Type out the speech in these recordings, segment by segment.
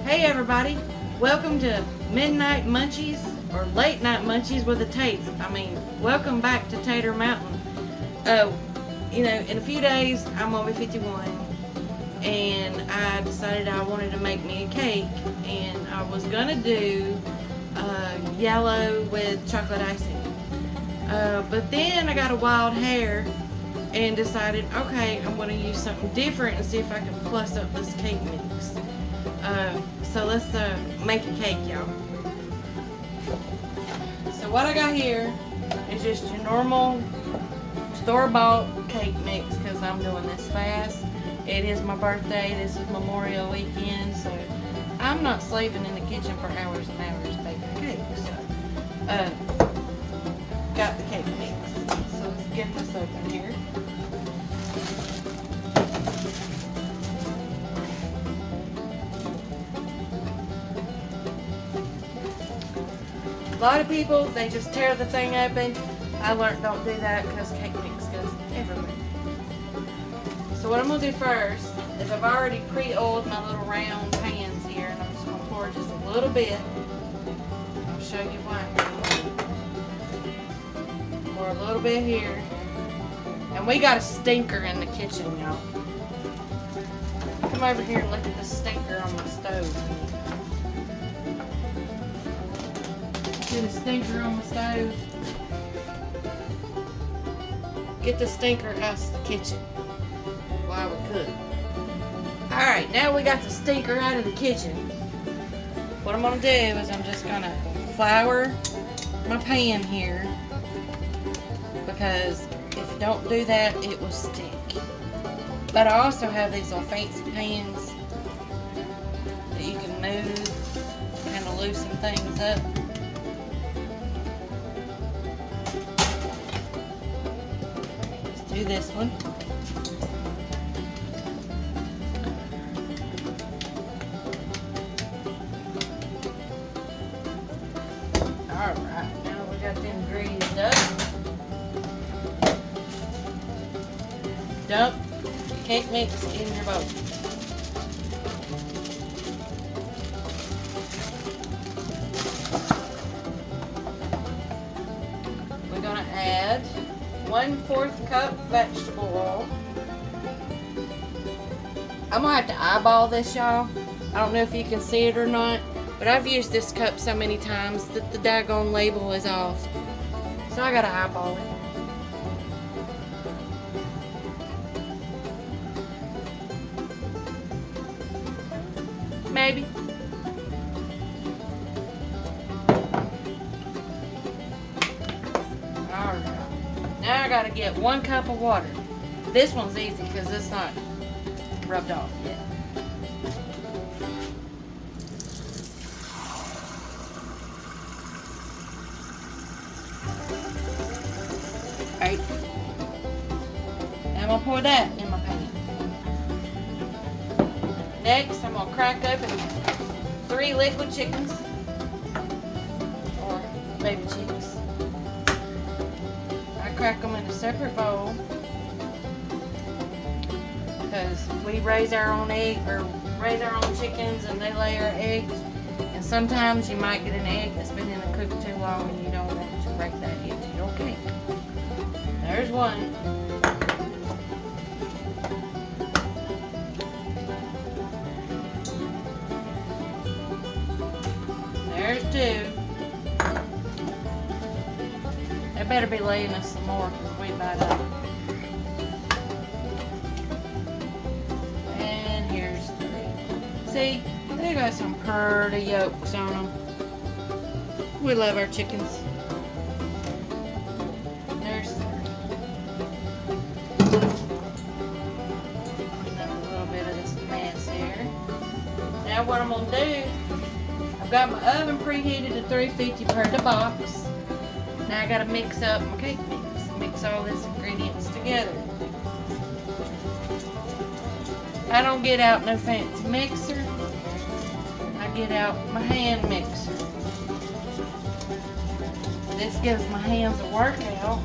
Hey everybody, welcome to Midnight Munchies, or Late Night Munchies with the Tates. Welcome back to Tater Mountain. In a few days I'm gonna be 51, and I decided I wanted to make me a cake, and I was gonna do yellow with chocolate icing. But then I got a wild hair and decided, okay, I'm gonna use something different and see if I can plus up this cake mix. So let's make a cake, y'all. So what I got here is just your normal store-bought cake mix, because I'm doing this fast. It is my birthday, this is Memorial Weekend, so I'm not slaving in the kitchen for hours and hours baking cake. So, got the cake mix. So let's get this open here. A lot of people, they just tear the thing open. I learned don't do that because cake mix goes everywhere. So what I'm going to do first is I've already pre-oiled my little round pans here, and I'm just going to pour just a little bit. I'll show you why. Pour a little bit here. And we got a stinker in the kitchen, y'all. Come over here and look at the stinker on my stove. Get a stinker on the stove. Get the stinker out of the kitchen while we cook. Alright, now we got the stinker out of the kitchen. What I'm going to do is I'm just going to flour my pan here, because if you don't do that, it will stick. But I also have these little fancy pans that you can move, kind of loosen things up. Do this one. Alright, now we got the ingredients up. Dump your cake mix in your bowl. We're going to add 1/4 cup vegetable oil. I'm gonna have to eyeball this, y'all. I don't know if you can see it or not, but I've used this cup so many times that the daggone label is off. So I gotta eyeball it. Maybe. Now I gotta get 1 cup of water. This one's easy because it's not rubbed off yet. Alright. Now I'm gonna pour that in my pan. Next, I'm gonna crack open 3 liquid chickens, or baby chicks. Crack them in a separate bowl, because we raise our own chickens, and they lay our eggs, and sometimes you might get an egg that's been in the cook too long and you don't want to break that into your cake. There's one. There's 2. They better be laying us some more, because we bite up. And here's 3. See, they got some pretty yolks on them. We love our chickens. There's 3. Clean up a little bit of this mess here. Now what I'm going to do, I've got my oven preheated to 350 per the box. Now I gotta mix up my cake mix all these ingredients together. I don't get out no fancy mixer. I get out my hand mixer. This gives my hands a workout.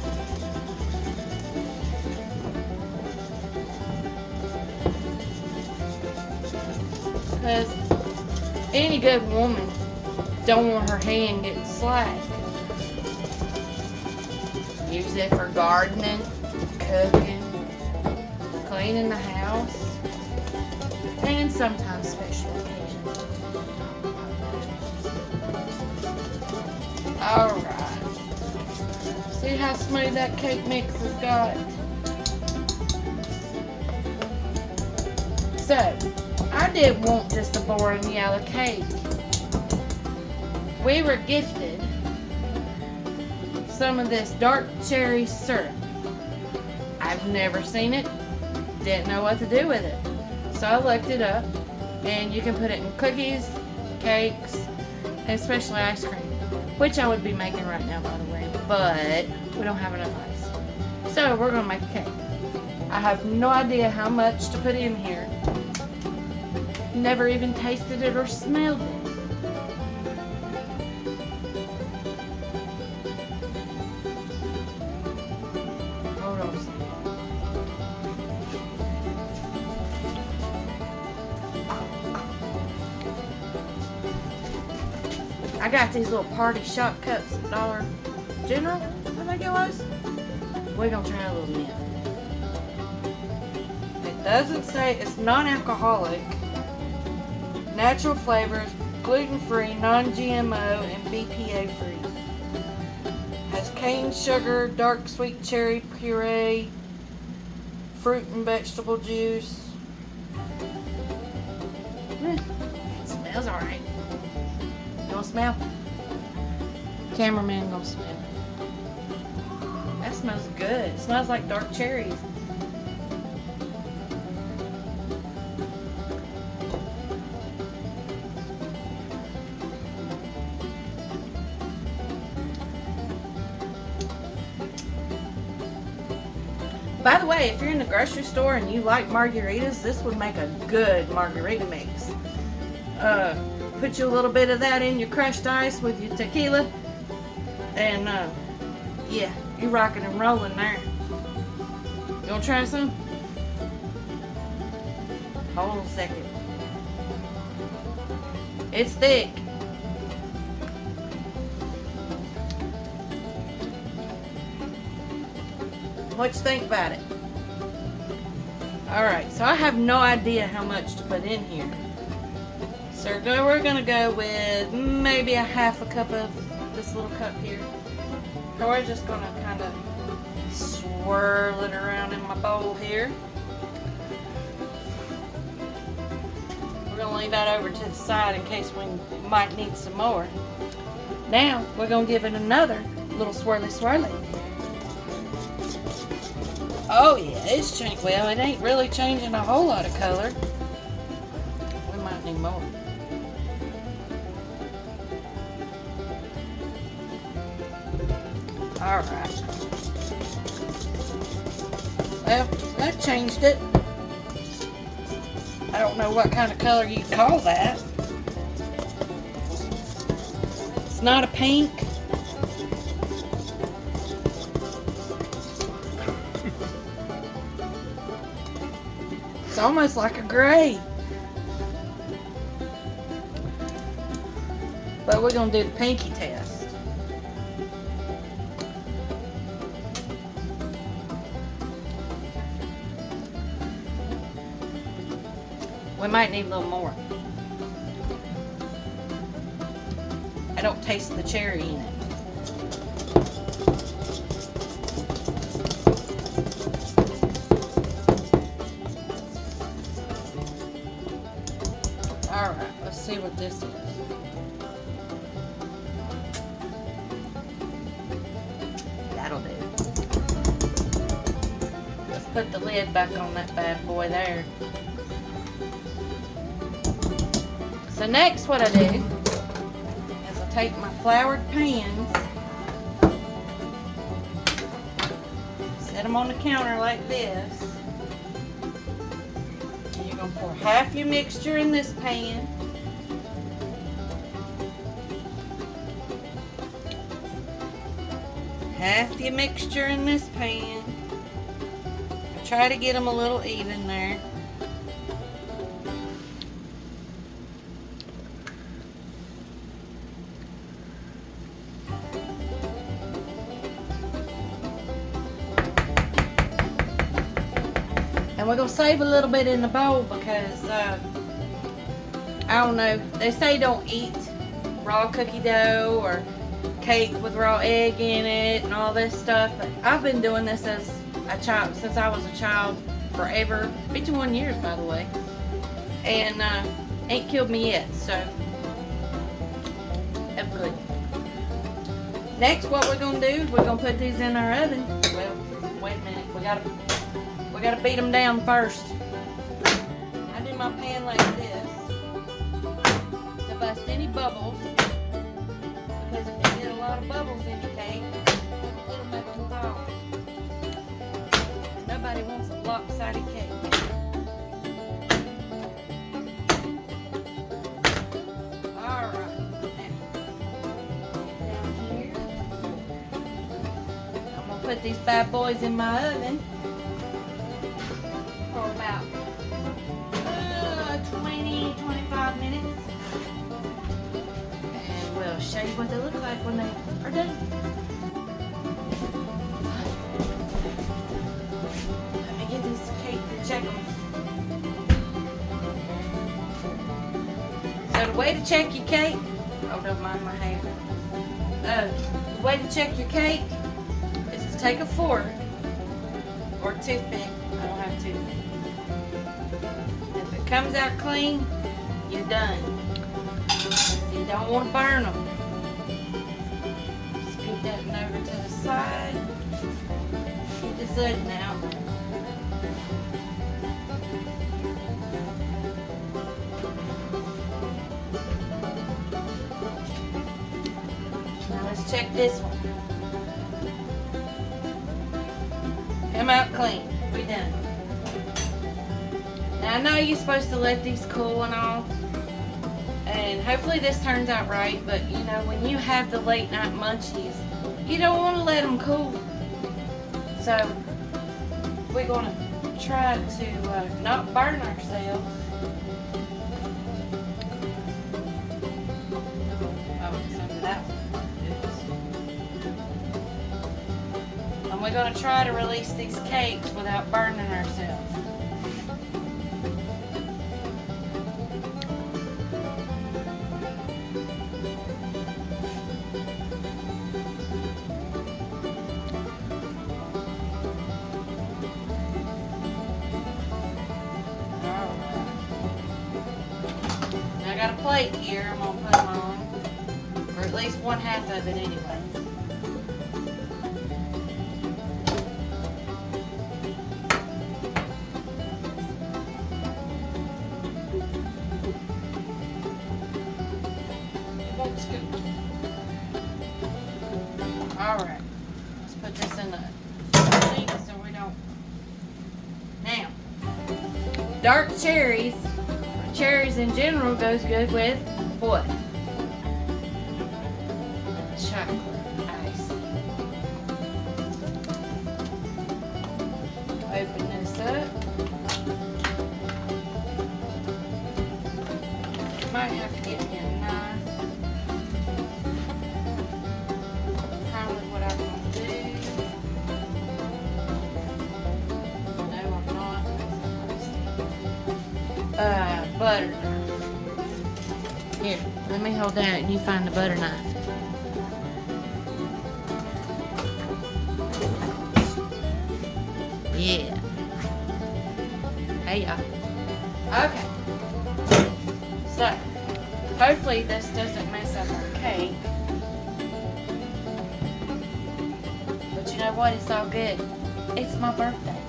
Because any good woman don't want her hand getting slack. Use it for gardening, cooking, cleaning the house, and sometimes special occasions. Alright. See how smooth that cake mix has got? So, I didn't want just a boring yellow cake. We were gifted some of this dark cherry syrup. I've never seen it, didn't know what to do with it. So I looked it up, and you can put it in cookies, cakes, and especially ice cream, which I would be making right now, by the way, but we don't have enough ice. So we're gonna make a cake. I have no idea how much to put in here. Never even tasted it or smelled it. Hold on a second. I got these little party shot cups at Dollar General, I think it was. We're gonna try a little bit. It doesn't say, it's non-alcoholic, natural flavors, gluten-free, non-GMO, and BPA-free. Has cane sugar, dark sweet cherry puree, fruit and vegetable juice. It smells alright. You wanna smell? Cameraman gonna smell. That smells good. It smells like dark cherries. By the way, if you're in the grocery store and you like margaritas, this would make a good margarita mix. Put you a little bit of that in your crushed ice with your tequila, and yeah, you're rocking and rolling there. You wanna try some? Hold on a second. It's thick. What you think about it? Alright, so I have no idea how much to put in here. So we're gonna go with maybe a half a cup of this little cup here. So we're just gonna kind of swirl it around in my bowl here. We're gonna leave that over to the side in case we might need some more. Now we're gonna give it another little swirly swirly. Oh yeah, it's changed. Well, it ain't really changing a whole lot of color. We might need more. Alright. Well, that changed it. I don't know what kind of color you'd call that. It's not a pink. It's almost like a gray. But we're going to do the pinky test. We might need a little more. I don't taste the cherry in it. Alright, let's see what this is. That'll do. Let's put the lid back on that bad boy there. So next what I do is I take my floured pans, set them on the counter like this. And you're going to pour half your mixture in this pan. Half your mixture in this pan. Try to get them a little even there. And we're gonna save a little bit in the bowl because I don't know. They say don't eat raw cookie dough or cake with raw egg in it and all this stuff. But I've been doing this as a child since I was a child, forever. 51 years, by the way, and ain't killed me yet. So that's good. Next, what we're gonna do is we're gonna put these in our oven. Well, wait a minute. We gotta beat them down first. I do my pan like this to bust any bubbles, because if you get a lot of bubbles in your cake, it'll make them fall. And nobody wants a lopsided cake. Alright, now down here. I'm gonna put these bad boys in my oven for about 20-25 minutes, and we'll show you what they look like when they are done. Let me get this cake to check them. So the way to check your cake, oh, don't mind my hair. The way to check your cake is to take a fork or a toothpick. I don't have a toothpick. If it comes out clean, you're done. You don't want to burn them. Scoot that one over to the side. Get this oven out. Now let's check this one. Come out clean. We done. Now I know you're supposed to let these cool and all, and hopefully this turns out right, but you know, when you have the late night munchies, you don't want to let them cool. So we're going to try to not burn ourselves. Oh, some of that one. Oops. And we're going to try to release these cakes without burning ourselves. I got a plate here I'm going to put them on, or at least one half of it anyway. It won't scoop. Alright, let's put this in the sink so we don't. Now, dark cherries. Cherries in general goes good with what? Chocolate ice. Open this up. Might have to get me a knife. Probably what I'm going to do. No, I'm not. Butter knife. Here, let me hold that and you find the butter knife. Yeah. Hey y'all. Okay. So, hopefully this doesn't mess up our cake. But you know what? It's all good. It's my birthday.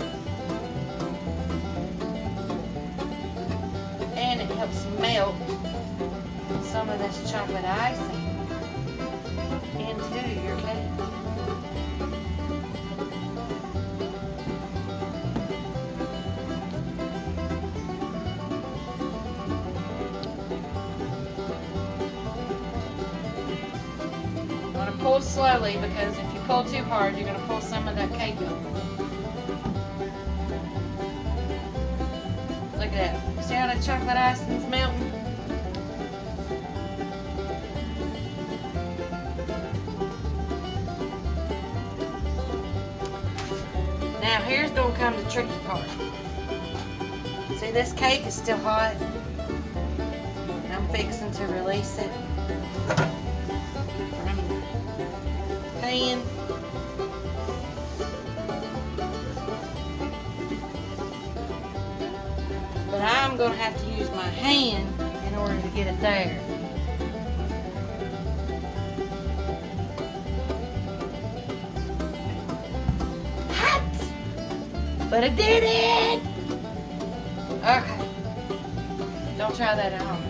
And it helps melt some of this chocolate icing into your cake. I'm going to pull slowly because if you pull too hard, you're going to pull some of that cake up. Look at that. See how the chocolate icing's melting? Now here's gonna come the tricky part. this cake is still hot. And I'm fixing to release it from the pan. But I'm going to have to use my hand in order to get it there. But I did it! Okay. Don't try that at home.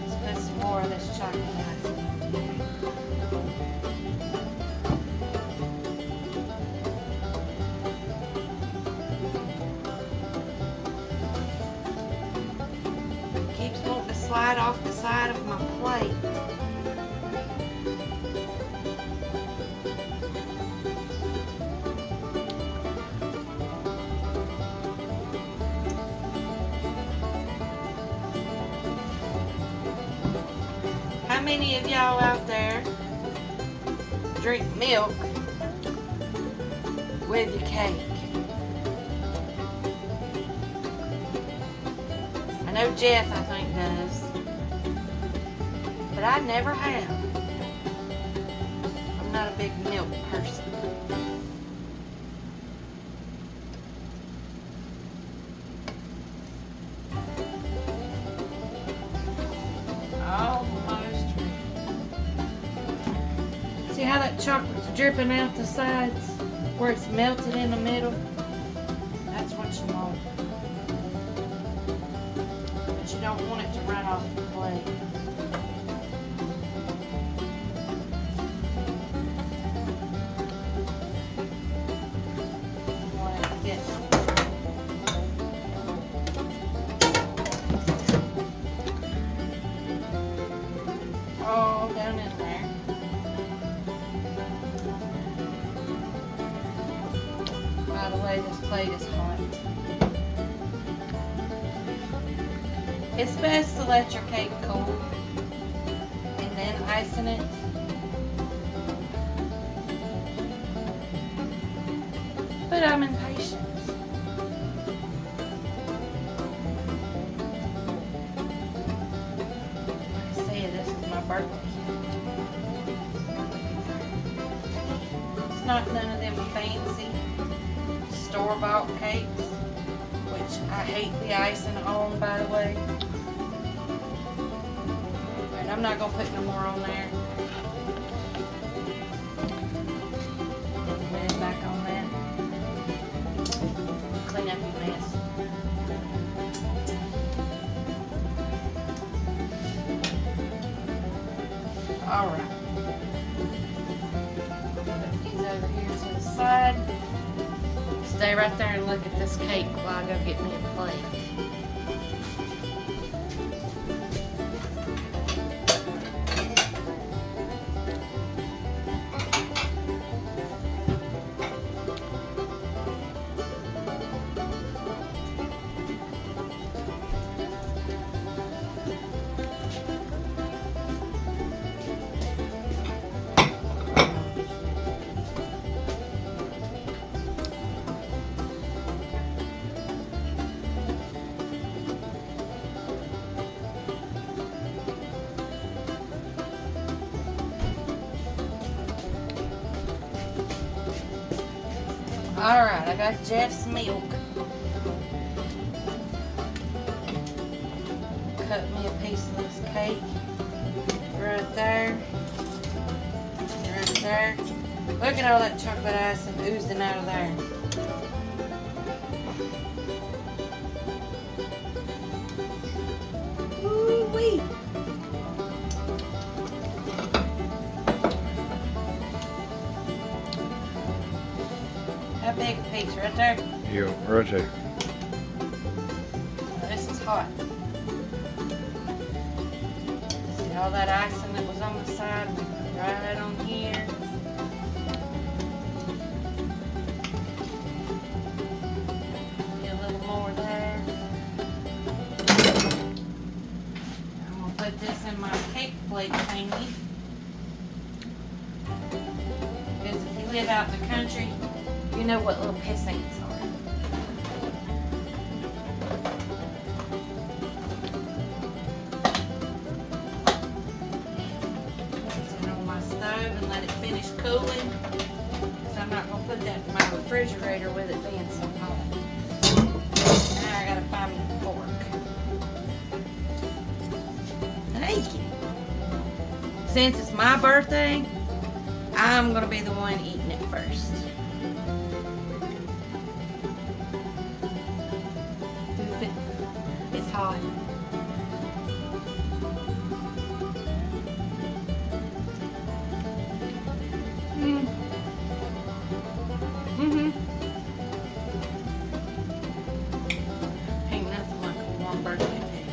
Let's put some more of this chocolate icing. Keeps wanting to slide off the side of my plate. How many of y'all out there drink milk with your cake? I know Jeff, I think, does, but I never have. I'm not a big milk person. See how that chocolate's dripping out the sides where it's melted in the middle? That's what you want. But you don't want it to run off the plate. You want it to get all down in there. By the way, this plate is hot. It's best to let your cake cool and then icing it. But I'm impatient. Like I said, this is my birthday. It's not none of them fancy store-bought cakes, which I hate the icing on, by the way. And I'm not going to put no more on there. Put the lid back on that. Clean up your mess. Alright. Put these over here to the side. Stay right there and look at this cake while I go get me a plate. Alright, I got Jeff's milk. Cut me a piece of this cake. Right there. Right there. Look at all that chocolate icing oozing out of there. Woo-wee. How big a piece? Right there? Yeah, right there. This is hot. See all that icing that was on the side? Right on here. Get a little more there. I'm going to put this in my cake plate thingy. Because if you live out in the country, you know what little piss ants are. Put it on my stove and let it finish cooling. So I'm not gonna put that in my refrigerator with it being so hot. Now I gotta find me a fork. Thank you. Since it's my birthday, I'm gonna be the one eating it first. It's hot. Ain't nothing like a warm birthday cake.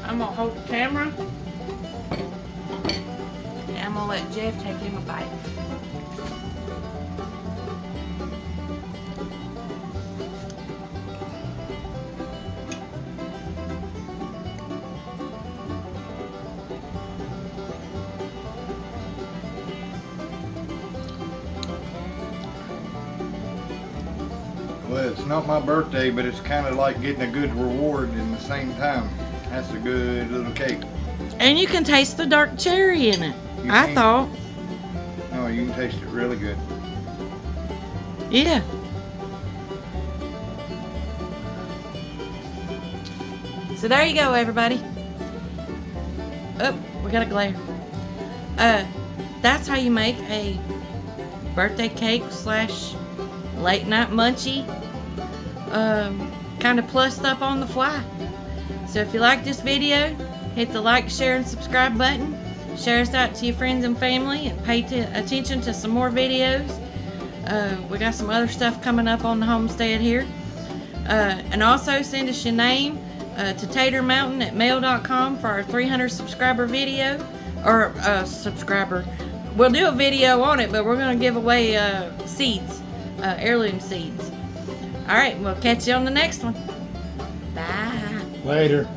I'm gonna hold the camera and I'm gonna let Jeff take him a bite. Well, it's not my birthday, but it's kind of like getting a good reward in the same time. That's a good little cake. And you can taste the dark cherry in it. You I can? thought. Oh, you can taste it really good. Yeah. So there you go, everybody. Oh, we got a glare. That's how you make a birthday cake / late night munchie. Kind of plussed up on the fly. So if you like this video, hit the like, share, and subscribe button. Share us out to your friends and family, and pay attention to some more videos. We got some other stuff coming up on the homestead here. And also send us your name to tatermountain@mail.com for our 300 subscriber video. Or subscriber. We'll do a video on it, but we're going to give away seeds, heirloom seeds. Alright, we'll catch you on the next one. Bye. Later.